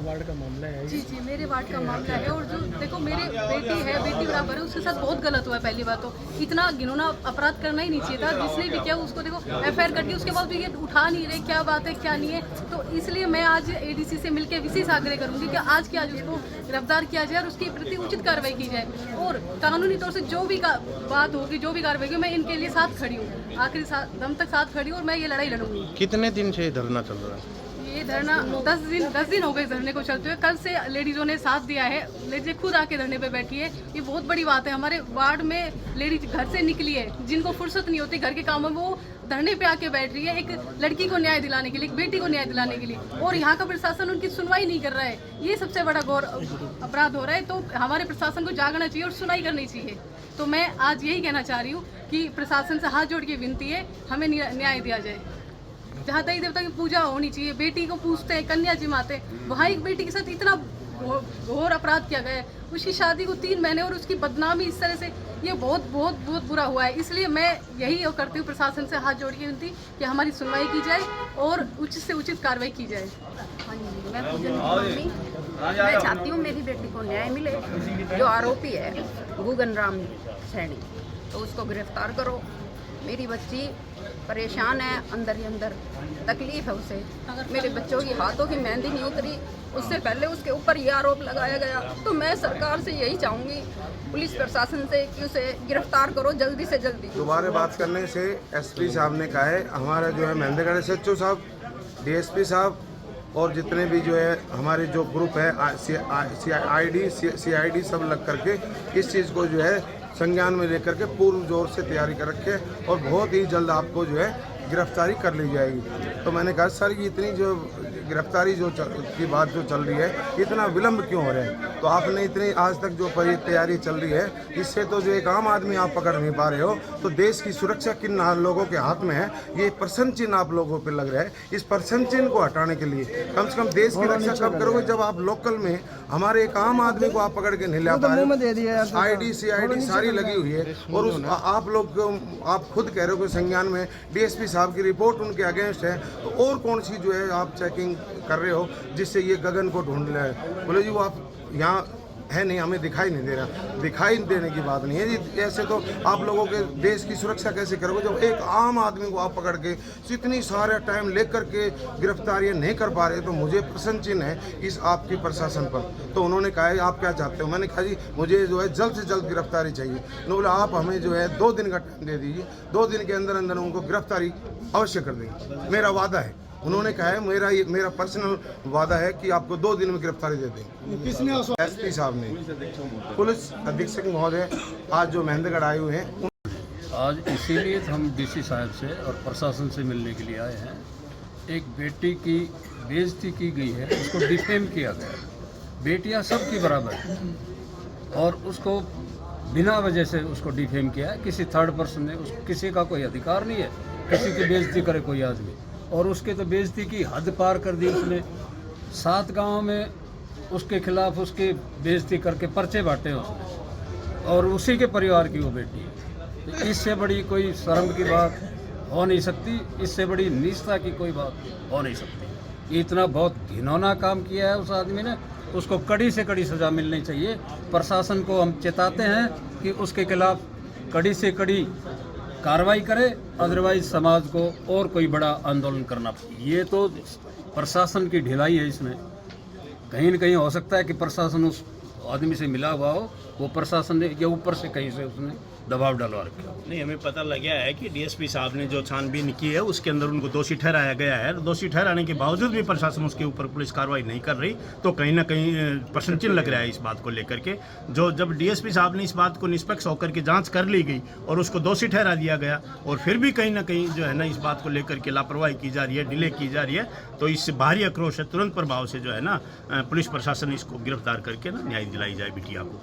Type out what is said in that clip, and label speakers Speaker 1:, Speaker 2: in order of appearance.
Speaker 1: Ward का मामला है?
Speaker 2: जी जी, मेरे वार्ड का मामला है। और जो देखो, मेरी बेटी है, बेटी बराबर है, उसके साथ बहुत गलत हुआ है। पहली बात तो इतना घिनौना अपराध करना ही नहीं चाहिए था। जिसने भी किया उसको देखो FIR कर दी, उसके बाद भी ये उठा नहीं रहे, क्या बात है क्या नहीं है। तो इसलिए मैं आज ADC से मिलकर विशेष आग्रह करूंगी कि आज के आज उसको गिरफ्तार किया जाए और उसके प्रति उचित कार्रवाई की जाए। और कानूनी तौर से जो भी बात होगी, जो भी कार्रवाई होगी, मैं इनके लिए साथ खड़ी हूँ, आखिरी दम तक साथ खड़ी हूँ और मैं ये लड़ाई लड़ूंगी।
Speaker 3: कितने दिन से धरना चल रहा है?
Speaker 2: ये धरना 10 दिन हो गए धरने को चलते हुए। कल से लेडीजों ने साथ दिया है, लेडीज खुद आके धरने पे बैठी है। ये बहुत बड़ी बात है। हमारे वार्ड में लेडीज घर से निकली है, जिनको फुर्सत नहीं होती घर के कामों में, वो धरने पे आके बैठ रही है एक लड़की को न्याय दिलाने के लिए, एक बेटी को न्याय दिलाने के लिए। और यहाँ का प्रशासन उनकी सुनवाई नहीं कर रहा है। ये सबसे बड़ा घोर अपराध हो रहा है। तो हमारे प्रशासन को जागना चाहिए और सुनवाई करनी चाहिए। तो मैं आज यही कहना चाह रही हूँ कि प्रशासन से हाथ जोड़ के विनती है, हमें न्याय दिया जाए। जहाँ देवी देवता की पूजा होनी चाहिए, बेटी को पूछते हैं, कन्या जिमाते हैं, वहाँ एक बेटी के साथ इतना घोर अपराध किया गया है। उसकी शादी को 3 महीने और उसकी बदनामी इस तरह से, ये बहुत बहुत बहुत बुरा हुआ है। इसलिए मैं यही करती हूँ प्रशासन से हाथ जोड़ के विनती कि हमारी सुनवाई की जाए और उचित से उचित कार्रवाई की जाए।
Speaker 4: हाँ जी, मैं पूजन मम्मी, मैं चाहती हूँ मेरी बेटी को न्याय मिले। जो आरोपी है गगन राम सैनी, तो उसको गिरफ्तार करो। मेरी बच्ची परेशान है, अंदर ही अंदर तकलीफ है उसे। मेरे बच्चों की हाथों की मेहंदी नहीं उतरी, उससे पहले उसके ऊपर ये आरोप लगाया गया। तो मैं सरकार से यही चाहूँगी, पुलिस प्रशासन से, कि उसे गिरफ्तार करो जल्दी से जल्दी।
Speaker 5: दोबारा बात करने से SP साहब ने कहा है, हमारा जो है महेंद्रगढ़ SHO साहब, DSP साहब और जितने भी जो है हमारे जो ग्रुप है CID सब लग करके इस चीज़ को जो है संज्ञान में लेकर के पूर्ण जोर से तैयारी कर रखे और बहुत ही जल्द आपको जो है गिरफ्तारी कर ली जाएगी। तो मैंने कहा सर, ये इतनी जो गिरफ्तारी की बात जो चल रही है, इतना विलम्ब क्यों हो रहा है? तो आपने इतनी आज तक जो तैयारी चल रही है, इससे तो जो एक आम आदमी आप पकड़ नहीं पा रहे हो। तो देश की सुरक्षा किन लोगों के हाथ में है? ये प्रश्न चिन्ह आप लोगों पे लग रहा है। इस प्रश्न चिन्ह को हटाने के लिए कम से कम देश की रक्षा कब करोगे, जब आप लोकल में हमारे एक आम आदमी को आप पकड़ के नहीं ला पा रहे। ID CID सारी लगी हुई है और उस आप लोग आप खुद कह रहे हो कि संज्ञान में DSP साहब की रिपोर्ट उनके अगेंस्ट है। तो और कौन सी जो है आप चेकिंग कर रहे हो जिससे ये गगन को ढूंढ ले? बोले जी वो आप यहाँ है नहीं, हमें दिखाई नहीं दे रहा। दिखाई देने की बात नहीं है जी। ऐसे तो आप लोगों के देश की सुरक्षा कैसे करोगे जब एक आम आदमी को आप पकड़ के इतनी सारे टाइम लेकर के गिरफ्तारियां नहीं कर पा रहे? तो मुझे प्रश्न चिन्ह है इस आपकी प्रशासन पर। तो उन्होंने कहा है आप क्या चाहते हो? मैंने कहा जी मुझे जो है जल्द से जल्द गिरफ्तारी चाहिए। उन्होंने बोला आप हमें जो है 2 दिन का टाइम दे दीजिए, 2 दिन के अंदर अंदर उनको गिरफ्तारी अवश्य कर देंगे, मेरा वादा है। उन्होंने कहा है मेरा पर्सनल वादा है कि आपको 2 दिन में गिरफ्तारी दे देंगे। किसने? SP साहब ने, पुलिस अधीक्षक महोदय आज जो महेंद्रगढ़ आए हुए हैं।
Speaker 6: आज इसीलिए हम DC साहब से और प्रशासन से मिलने के लिए आए हैं। एक बेटी की बेइज्जती की गई है, उसको डिफेम किया गया। बेटियां सबकी बराबर है और उसको बिना वजह से उसको डिफेम किया है। किसी थर्ड पर्सन ने, किसी का कोई अधिकार नहीं है किसी की बेइज्जती करे कोई आदमी। और उसके तो बेइज्जती की हद पार कर दी उसने। 7 गांव में उसके खिलाफ उसकी बेइज्जती करके पर्चे बांटे उसने, और उसी के परिवार की वो बेटी है। तो इससे बड़ी कोई शर्म की बात हो नहीं सकती, इससे बड़ी निष्ठा की कोई बात हो नहीं सकती। ये इतना बहुत घिनौना काम किया है उस आदमी ने, उसको कड़ी से कड़ी सज़ा मिलनी चाहिए। प्रशासन को हम चेताते हैं कि उसके खिलाफ कड़ी से कड़ी कार्रवाई करे, अदरवाइज समाज को और कोई बड़ा आंदोलन करना चाहिए। ये तो प्रशासन की ढिलाई है इसमें। कहीं न कहीं हो सकता है कि प्रशासन उस आदमी से मिला हुआ हो, वो प्रशासन ने या ऊपर से कहीं से उसने दबाव डलवा रखा।
Speaker 7: नहीं, हमें पता लग गया है कि DSP साहब ने जो छानबीन की है उसके अंदर उनको दोषी ठहराया गया है। दोषी ठहराने के बावजूद भी प्रशासन उसके ऊपर पुलिस कार्रवाई नहीं कर रही, तो कहीं ना कहीं प्रश्न चिन्ह लग रहा है इस बात को लेकर के। जब DSP साहब ने इस बात को निष्पक्ष होकर के जांच कर ली गई और उसको दोषी ठहरा दिया गया, और फिर भी कहीं ना कहीं जो है ना इस बात को लेकर के लापरवाही की जा रही है, डिले की जा रही है, तो इससे भारी आक्रोश है। तुरंत प्रभाव से जो है ना पुलिस प्रशासन इसको गिरफ्तार करके ना न्याय दिलाई जाए बिटिया को।